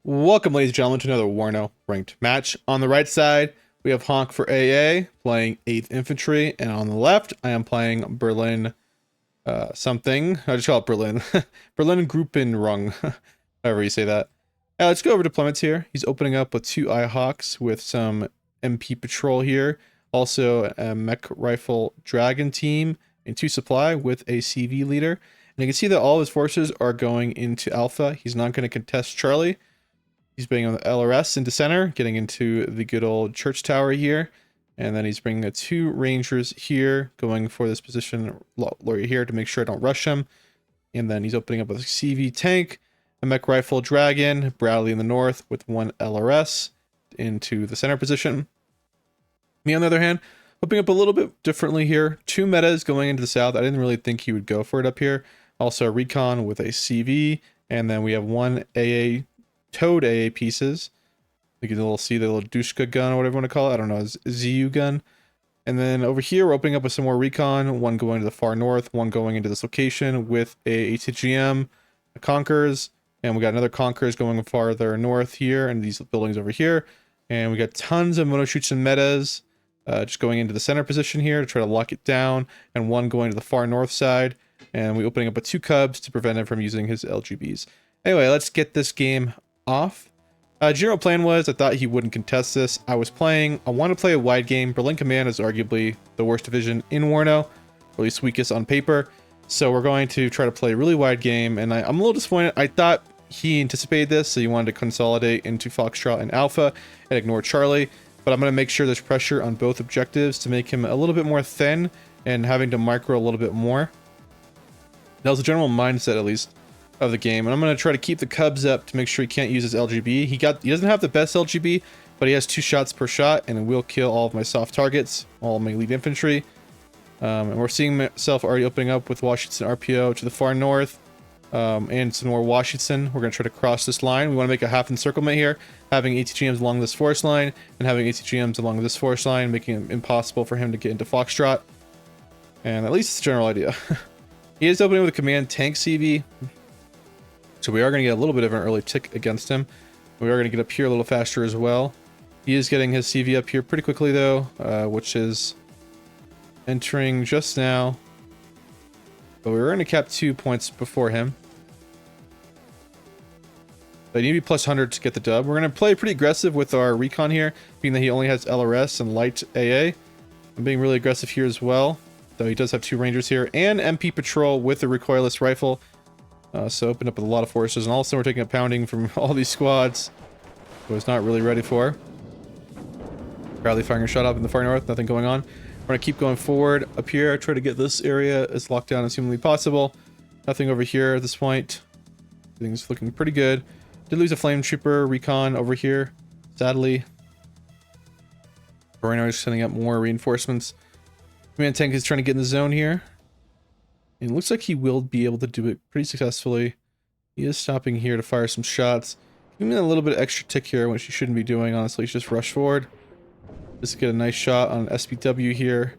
Welcome, ladies and gentlemen, to another WARNO Ranked match. On the right side, we have Honk for AA, playing 8th Infantry, and on the left, I am playing Berlin something. I just call it Berlin. Berlin Gruppenrung, however you say that. Let's go over deployments here. He's opening up with 2 Ihawks with some MP Patrol here. Also, a Mech Rifle Dragon team and 2 Supply with a CV leader. And you can see that all his forces are going into Alpha. He's not going to contest Charlie. He's bringing on the LRS into center, getting into the good old church tower here. And then he's bringing the 2 Rangers here, going for this position here to make sure I don't rush him. And then he's opening up with a CV tank, a Mech Rifle Dragon, Bradley in the north with 1 LRS into the center position. Me, on the other hand, opening up a little bit differently here. 2 metas going into the south. I didn't really think he would go for it up here. Also a Recon with a CV. And then we have 1 AA towed AA pieces. You can see the little Dushka gun or whatever you want to call it. I don't know, ZU gun. And then over here, we're opening up with some more recon. 1 going to the far north, 1 going into this location with a ATGM, a Conkers, and we got another Conkers going farther north here and these buildings over here. And we got tons of monoshoots and metas just going into the center position here to try to lock it down, and 1 going to the far north side. And we're opening up with 2 Cubs to prevent him from using his LGBs. Anyway, let's get this game off. General plan was I thought he wouldn't contest this. I want to play a wide game. Berlin Command is arguably the worst division in WARNO, or at least weakest on paper. So we're going to try to play a really wide game, and I'm a little disappointed. I thought he anticipated this, so he wanted to consolidate into Foxtrot and Alpha and ignore Charlie. But I'm going to make sure there's pressure on both objectives to make him a little bit more thin and having to micro a little bit more. That was the general mindset, at least, of the game. And I'm going to try to keep the Cubs up to make sure he can't use his LGB. He doesn't have the best LGB, but he has 2 shots per shot, and it will kill all of my soft targets, all of my lead infantry. And we're seeing myself already opening up with Washington RPO to the far north, and some more Washington. We're going to try to cross this line. We want to make a half encirclement here, having ATGMs along this force line, and having ATGMs along this force line, making it impossible for him to get into Foxtrot. And at least it's the general idea. He is opening with a command tank CV. So we are going to get a little bit of an early tick against him. We are going to get up here a little faster as well. He is getting his CV up here pretty quickly though, which is entering just now. But we were going to cap 2 points before him. But you need to be plus 100 to get the dub. We're going to play pretty aggressive with our recon here, being that he only has LRS and light AA. I'm being really aggressive here as well, though he does have 2 Rangers here and MP Patrol with the recoilless rifle. So opened up with a lot of forces, and also we're taking a pounding from all these squads. I was not really ready for. Bradley firing a shot up in the far north, nothing going on. We're going to keep going forward up here, try to get this area as locked down as humanly possible. Nothing over here at this point. Everything's looking pretty good. Did lose a flame trooper recon over here, sadly. But right now we're just sending up more reinforcements. Command tank is trying to get in the zone here. And it looks like he will be able to do it pretty successfully. He is stopping here to fire some shots. Give me a little bit of extra tick here, which he shouldn't be doing, honestly. He's just rush forward. Just get a nice shot on SPW here.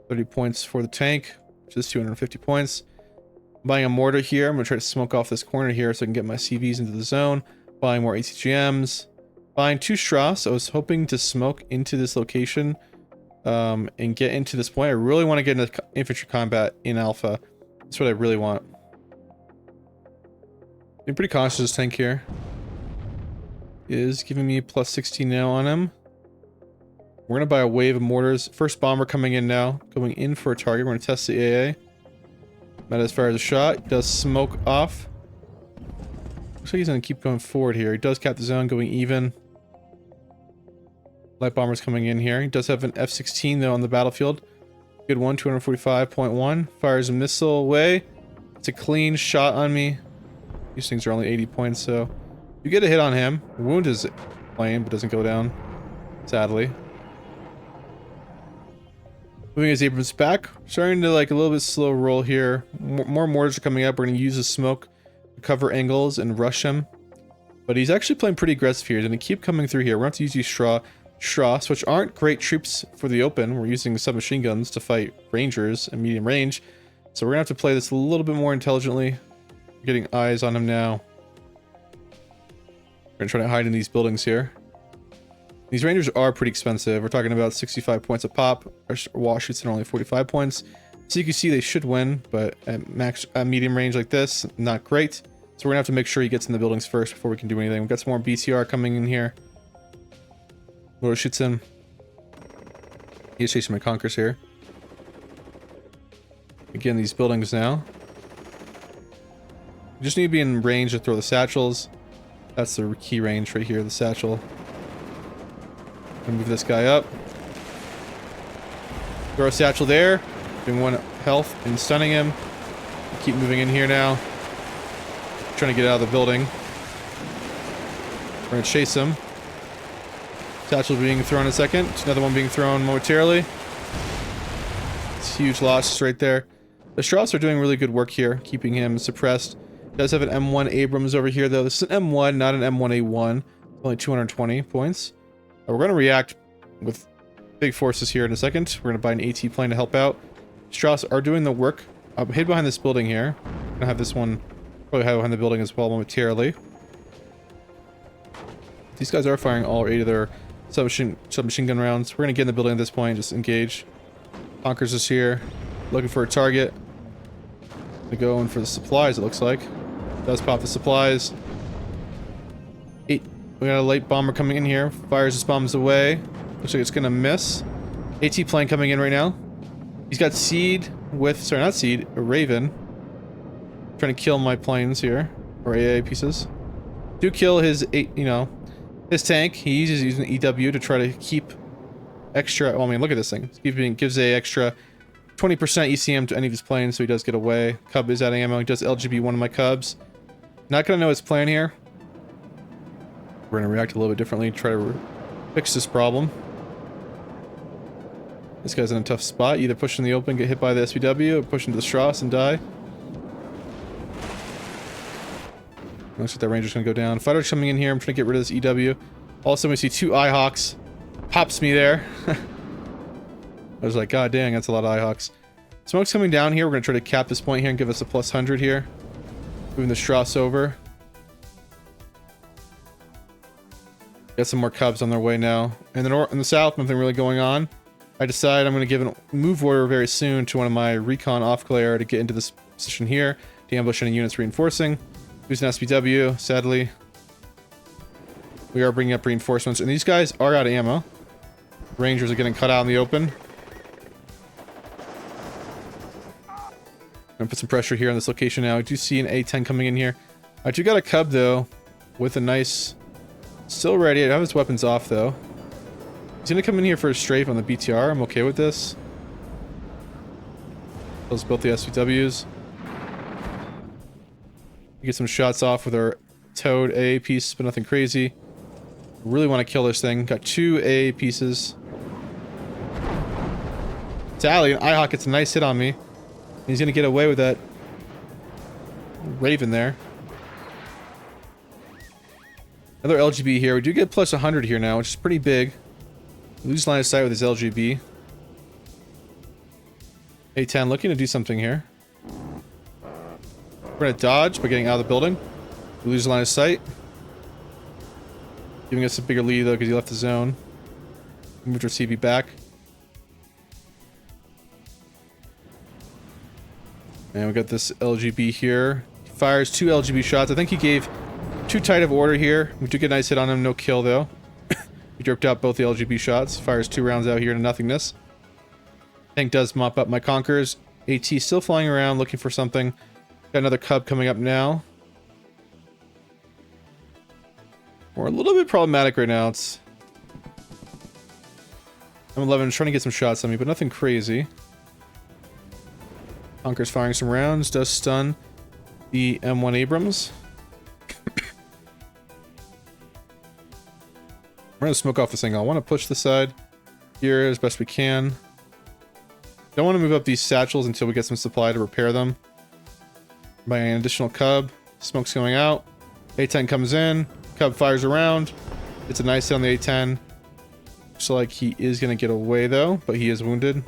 30 points for the tank, which is 250 points. I'm buying a mortar here. I'm going to try to smoke off this corner here so I can get my CVs into the zone. Buying more ATGMs. Buying 2 Strauss. I was hoping to smoke into this location and get into this point. I really want to get into infantry combat in Alpha. That's what I really want. Being pretty cautious of this tank here. Is giving me plus 16 now on him. We're going to buy a wave of mortars. First bomber coming in now. Going in for a target. We're going to test the AA. Meta as far as a shot. Does smoke off. Looks like he's going to keep going forward here. He does cap the zone, going even. Light bomber's coming in here. He does have an F-16 though on the battlefield. Good one, 245.1. Fires a missile away. It's a clean shot on me. These things are only 80 points, so you get a hit on him. Wound is plain, but doesn't go down, sadly. Moving his Abrams back. Starting to like a little bit slow roll here. More mortars are coming up. We're going to use the smoke to cover angles and rush him. But he's actually playing pretty aggressive here. He's going to keep coming through here. We're going to have to use these Strauss, which aren't great troops for the open. We're using submachine guns to fight Rangers in medium range. So we're going to have to play this a little bit more intelligently. Getting eyes on him now. We're gonna try to hide in these buildings here. These Rangers are pretty expensive. We're talking about 65 points a pop. Our wall shoots are only 45 points. So you can see they should win, but at medium range like this, not great. So we're gonna have to make sure he gets in the buildings first before we can do anything. We've got some more BTR coming in here. Motor shoots him. He's chasing my Conkers here. Again, these buildings now. You just need to be in range to throw the satchels. That's the key range right here, the satchel. Gonna move this guy up. Throw a satchel there. Doing 1 health and stunning him. Keep moving in here now. Trying to get out of the building. We're gonna chase him. Satchel being thrown in a second. Another one being thrown momentarily. It's huge loss right there. The Strauss are doing really good work here, keeping him suppressed. Does have an M1 Abrams over here though. This is an M1, not an M1A1. Only 220 points. We're going to react with big forces here in a second. We're going to buy an AT plane to help out. Strauss are doing the work. I'm hid behind this building here. I'm going to have this one probably hide behind the building as well momentarily. These guys are firing all 8 of their submachine gun rounds. We're going to get in the building at this point, just engage. Honkers is here, looking for a target. We're going for the supplies, it looks like. Does pop the supplies. 8. We got a light bomber coming in here. Fires his bombs away. Looks like it's gonna miss. AT plane coming in right now. He's got Seed with, sorry, not Seed, a Raven. Trying to kill my planes here. Or AA pieces. Do kill his, his tank. He's using EW to try to keep extra, well, I mean, look at this thing. Gives a extra 20% ECM to any of his planes, so he does get away. Cub is out of ammo. He does LGB one of my Cubs. Not gonna know his plan here. We're gonna react a little bit differently, try to fix this problem. This guy's in a tough spot. Either push in the open, get hit by the SPW, or push into the Strauss and die. Looks like that Ranger's gonna go down. Fighter's coming in here. I'm trying to get rid of this EW. Also, we see 2 IHawks. Pops me there. I was like, god dang, that's a lot of IHawks. Smoke's coming down here. We're gonna try to cap this point here and give us a plus 100 here. Moving the Strauss over. Got some more Cubs on their way now. In the south, nothing really going on. I decide I'm going to give a move order very soon to one of my recon off glare to get into this position here. To ambush any units reinforcing. Use an SPW, sadly. We are bringing up reinforcements, and these guys are out of ammo. Rangers are getting cut out in the open. I'm gonna put some pressure here on this location now. I do see an A10 coming in here. I do got a Cub though, with a nice, still ready. I have his weapons off though. He's gonna come in here for a strafe on the BTR. I'm okay with this. Kills both the SPWs. We get some shots off with our towed AA piece, but nothing crazy. Really want to kill this thing. Got 2 AA pieces. Tally, and IHawk gets a nice hit on me. He's gonna get away with that Raven there. Another LGB here. We do get plus 100 here now, which is pretty big. Lose line of sight with his LGB. A10 looking to do something here. We're gonna dodge by getting out of the building. We lose line of sight. Giving us a bigger lead though because he left the zone. Moved our CB back. And we got this LGB here. He fires 2 LGB shots. I think he gave too tight of order here. We do get a nice hit on him. No kill though. He jerked out both the LGB shots. Fires 2 rounds out here to nothingness. Tank does mop up my Conkers. AT still flying around looking for something. Got another Cub coming up now. We're a little bit problematic right now. It's M11 trying to get some shots on me, but nothing crazy. Honker's firing some rounds, does stun the M1 Abrams. We're gonna smoke off this thing. I want to push the side here as best we can. Don't want to move up these satchels until we get some supply to repair them. By an additional Cub. Smoke's going out. A10 comes in. Cub fires around. It's a nice hit on the A10. Looks like he is going to get away though, but he is wounded.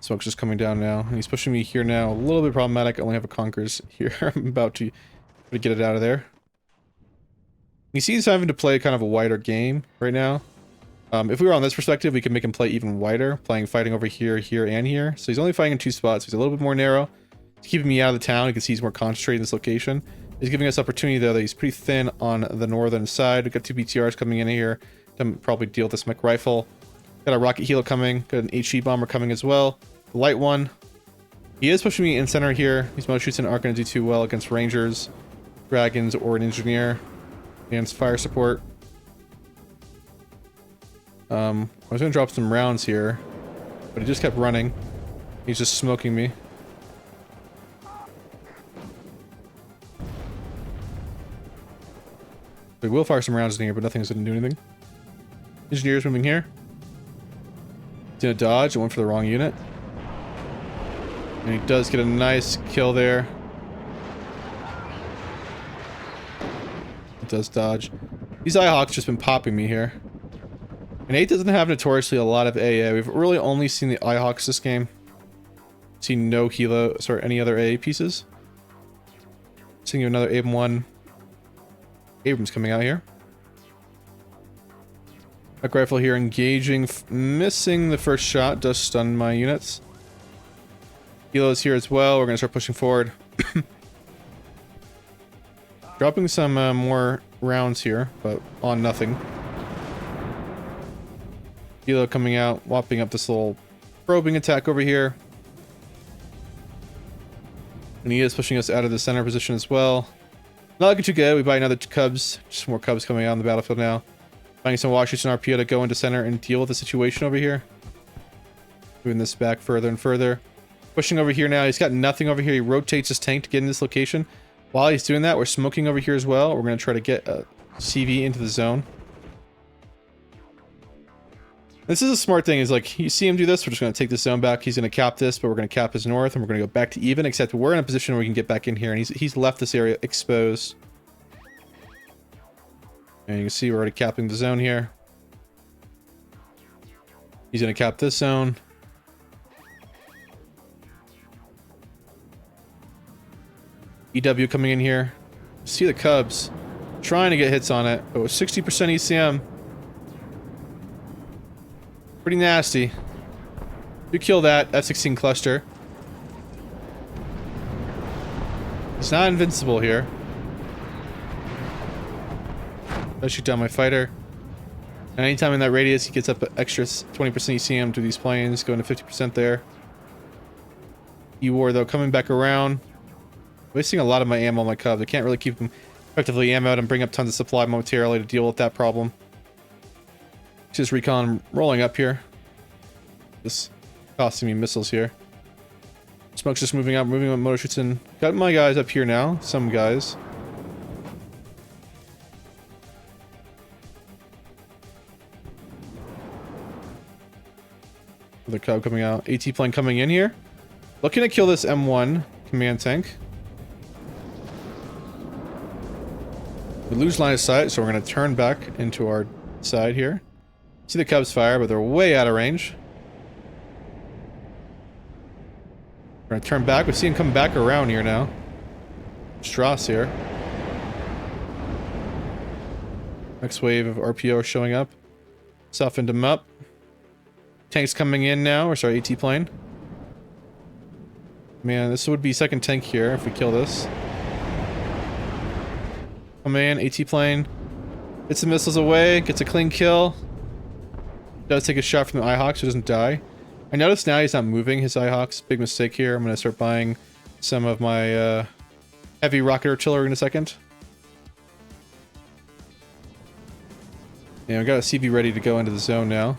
Smoke's just coming down now. And he's pushing me here now. A little bit problematic. I only have a Conquerors here. I'm about to get it out of there. You see he's having to play kind of a wider game right now. If we were on this perspective, we could make him play even wider, fighting over here, here, and here. So he's only fighting in 2 spots. He's a little bit more narrow. He's keeping me out of the town. You can see he's more concentrated in this location. He's giving us opportunity, though, that he's pretty thin on the northern side. We've got 2 BTRs coming in here to probably deal with this mech rifle. Got a rocket helo coming. Got an HE bomber coming as well. The light one. He is pushing me in center here. These motor shoots aren't going to do too well against Rangers, Dragons, or an Engineer. Against fire support. I was going to drop some rounds here, but he just kept running. He's just smoking me. We will fire some rounds in here, but nothing's going to do anything. Engineers moving here. He's going to dodge. I went for the wrong unit. And he does get a nice kill there. He does dodge. These Ihawks just been popping me here. And 8 doesn't have notoriously a lot of AA. We've really only seen the Ihawks this game. Seen no Helo, sorry, any other AA pieces. Seeing another AM1. Abrams coming out here. Mech rifle here engaging, missing the first shot, does stun my units. Helo is here as well. We're going to start pushing forward. Dropping some more rounds here, but on nothing. Helo coming out, whopping up this little probing attack over here. And he is pushing us out of the center position as well. Not looking too good. We buy another Cubs. Just more Cubs coming out on the battlefield now. Finding some Washington RPO to go into center and deal with the situation over here. Moving this back further and further. Pushing over here now. He's got nothing over here. He rotates his tank to get in this location. While he's doing that, we're smoking over here as well. We're going to try to get a CV into the zone. This is a smart thing, is like, you see him do this, we're just going to take this zone back. He's going to cap this, but we're going to cap his north, and we're going to go back to even, except we're in a position where we can get back in here, and he's left this area exposed. And you can see we're already capping the zone here. He's going to cap this zone. EW coming in here. See the Cubs trying to get hits on it, but with 60% ECM. Pretty nasty. You kill that F-16 cluster. He's not invincible here. I'll shoot down my fighter. And anytime in that radius, he gets up an extra 20% ECM to these planes, going to 50% there. E-War, though, coming back around. Wasting a lot of my ammo on my Cubs. I can't really keep them effectively ammoed and bring up tons of supply momentarily to deal with that problem. Just recon rolling up here. Just costing me missiles here. Smoke's just moving out, moving with motor shoots in. Got my guys up here now. Some guys. The Cub coming out. AT plane coming in here. Looking to kill this M1 command tank. We lose line of sight, so we're going to turn back into our side here. See the Cubs fire, but they're way out of range. We're going to turn back. We see him come back around here now. Strauss here. Next wave of RPO showing up. Softened him up. Tanks coming in now. Or sorry, AT plane. Man, this would be second tank here if we kill this. Come in, AT plane. Gets the missiles away. Gets a clean kill. Does take a shot from the Ihawks, so doesn't die. I notice now he's not moving his Ihawks. Big mistake here. I'm going to start buying some of my heavy rocket artillery in a second. Yeah, we got a CV ready to go into the zone now.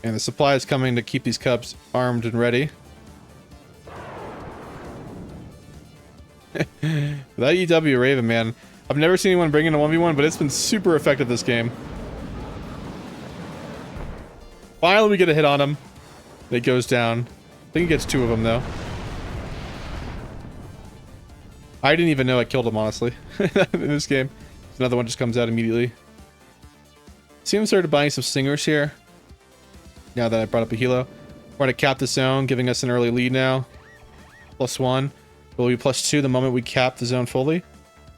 And the supply is coming to keep these Cubs armed and ready. That EW Raven, man. I've never seen anyone bring in a 1v1, but it's been super effective this game. Finally, we get a hit on him. It goes down. I think he gets 2 of them, though. I didn't even know I killed him, honestly, in this game. Another one just comes out immediately. See him started buying some Stingers here. now that I brought up a helo. We're going to cap the zone, giving us an early lead now. +1. Will be +2 the moment we cap the zone fully,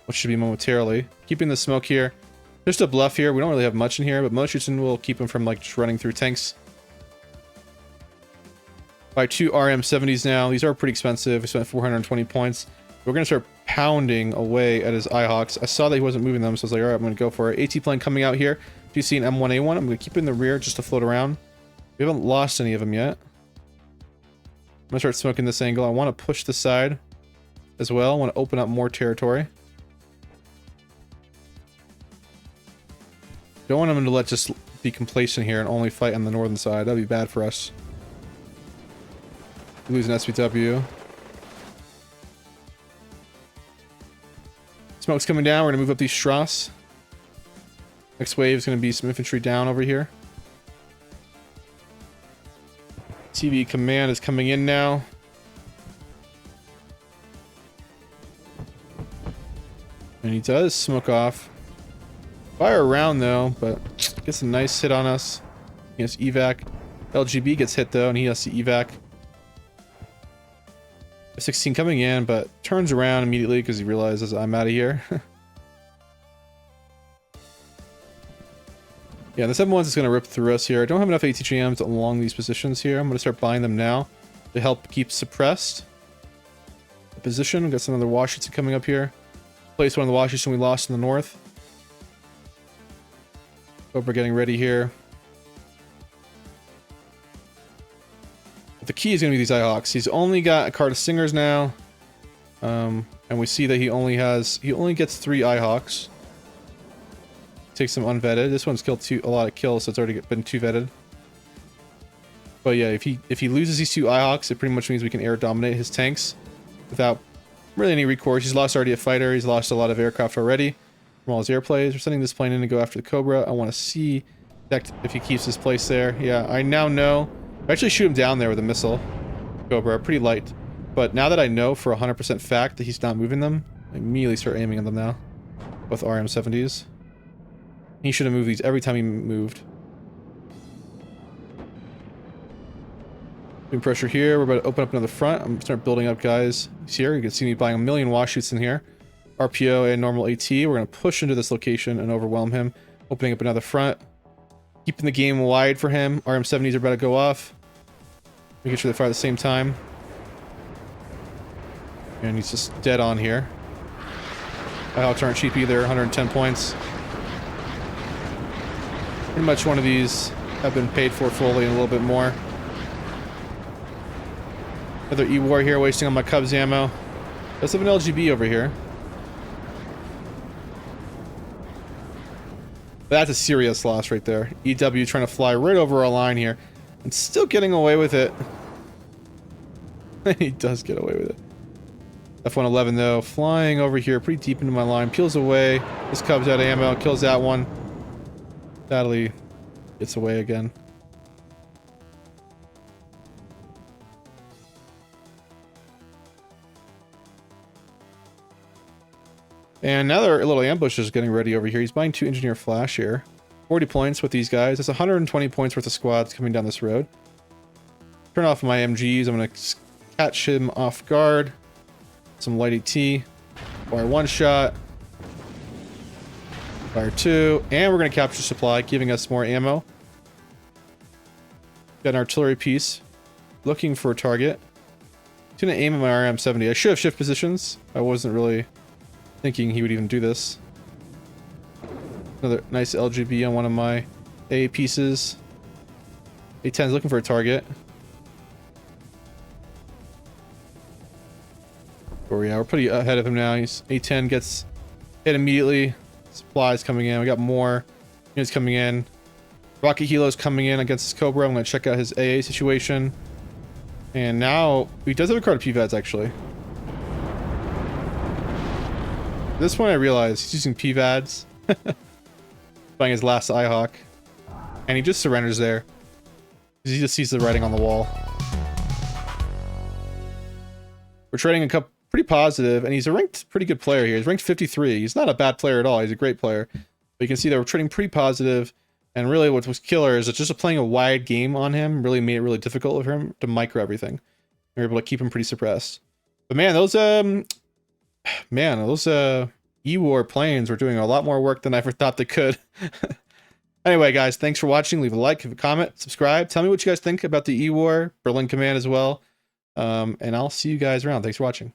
which should be momentarily. Keeping the smoke here. Just a bluff here. We don't really have much in here, but motion will keep him from like just running through tanks. Buy 2 RM70s now. These are pretty expensive. We spent 420 points. We're going to start pounding away at his Ihawks. I saw that he wasn't moving them, so I was like, all right, I'm going to go for it. AT plane coming out here. Do you see an M1A1? I'm going to keep it in the rear just to float around. We haven't lost any of them yet. I'm going to start smoking this angle. I want to push the side as well. I want to open up more territory. Don't want him to let just be complacent here and only fight on the northern side. That'd be bad for us. Lose an SPW. Smoke's coming down. We're going to move up these Strauss. Next wave is going to be some infantry down over here. TV command is coming in now. And he does smoke off. Fire around though, but gets a nice hit on us. He has evac. LGB gets hit though, and he has to evac. 16 coming in, but turns around immediately because he realizes I'm out of here. Yeah, the 7-1s is going to rip through us here. I don't have enough ATGMs along these positions here. I'm going to start buying them now to help keep suppressed the position. We've got some other Washington coming up here. Place one of the Washington we lost in the north. Cobra getting ready here. But the key is going to be these Ihawks. He's only got a card of Singers now. And we see that he only gets 3 Ihawks. Takes some unvetted. This one's killed a lot of kills, so it's already been 2 vetted. But yeah, if he loses these 2 Ihawks, it pretty much means we can air dominate his tanks without really any recourse. He's lost already a fighter. He's lost a lot of aircraft already from all his air plays. We're sending this plane in to go after the Cobra. I want to see if he keeps his place there. Yeah, I now know. I actually shoot him down there with a missile. Cobra, pretty light. But now that I know for 100% fact that he's not moving them, I immediately start aiming at them now with RM70s. He should have moved these every time he moved. Doing pressure here. We're about to open up another front. I'm going to start building up guys here. You can see me buying 1 million Washoots in here. RPO and normal AT. We're going to push into this location and overwhelm him. Opening up another front. Keeping the game wide for him. RM70s are about to go off. Making sure they fire at the same time. And he's just dead on here. Ihawks aren't cheap either. 110 points. Pretty much one of these have been paid for fully and a little bit more. Another E-War here, wasting on my Cubs ammo. Let's have an LGB over here. That's a serious loss right there. EW trying to fly right over our line here. And still getting away with it. He does get away with it. F-111 though, flying over here pretty deep into my line. Peels away. This Cub's out of ammo. Kills that one. Sadly, gets away again. And now there are little ambushes getting ready over here. He's buying 2 engineer flash here. 40 points with these guys. That's 120 points worth of squads coming down this road. Turn off my MGs. I'm going to catch him off guard. Some light AT. Fire 1 shot. Fire 2. And we're going to capture supply, giving us more ammo. Got an artillery piece. Looking for a target. He's going to aim at my RM70. I should have shift positions. I wasn't really thinking he would even do this. Another nice LGB on one of my A pieces. A10's looking for a target. Oh yeah, we're pretty ahead of him now. A10 gets hit immediately. Supplies coming in. We got more units coming in. Rocket Helo's coming in against this Cobra. I'm going to check out his AA situation. And now he does have a card of PVADs actually. At this point I realize he's using PVADs. Buying his last Ihawk. And he just surrenders there. He just sees the writing on the wall. We're trading a couple pretty positive, and he's a ranked pretty good player here. He's ranked 53. He's not a bad player at all. He's a great player. But you can see that we're trading pretty positive. And really what was killer is that just playing a wide game on him really made it really difficult for him to micro everything. We were able to keep him pretty suppressed. But man, those E-War planes were doing a lot more work than I ever thought they could. Anyway, guys, thanks for watching. Leave a like, leave a comment, subscribe. Tell me what you guys think about the E-War Berlin Command as well. And I'll see you guys around. Thanks for watching.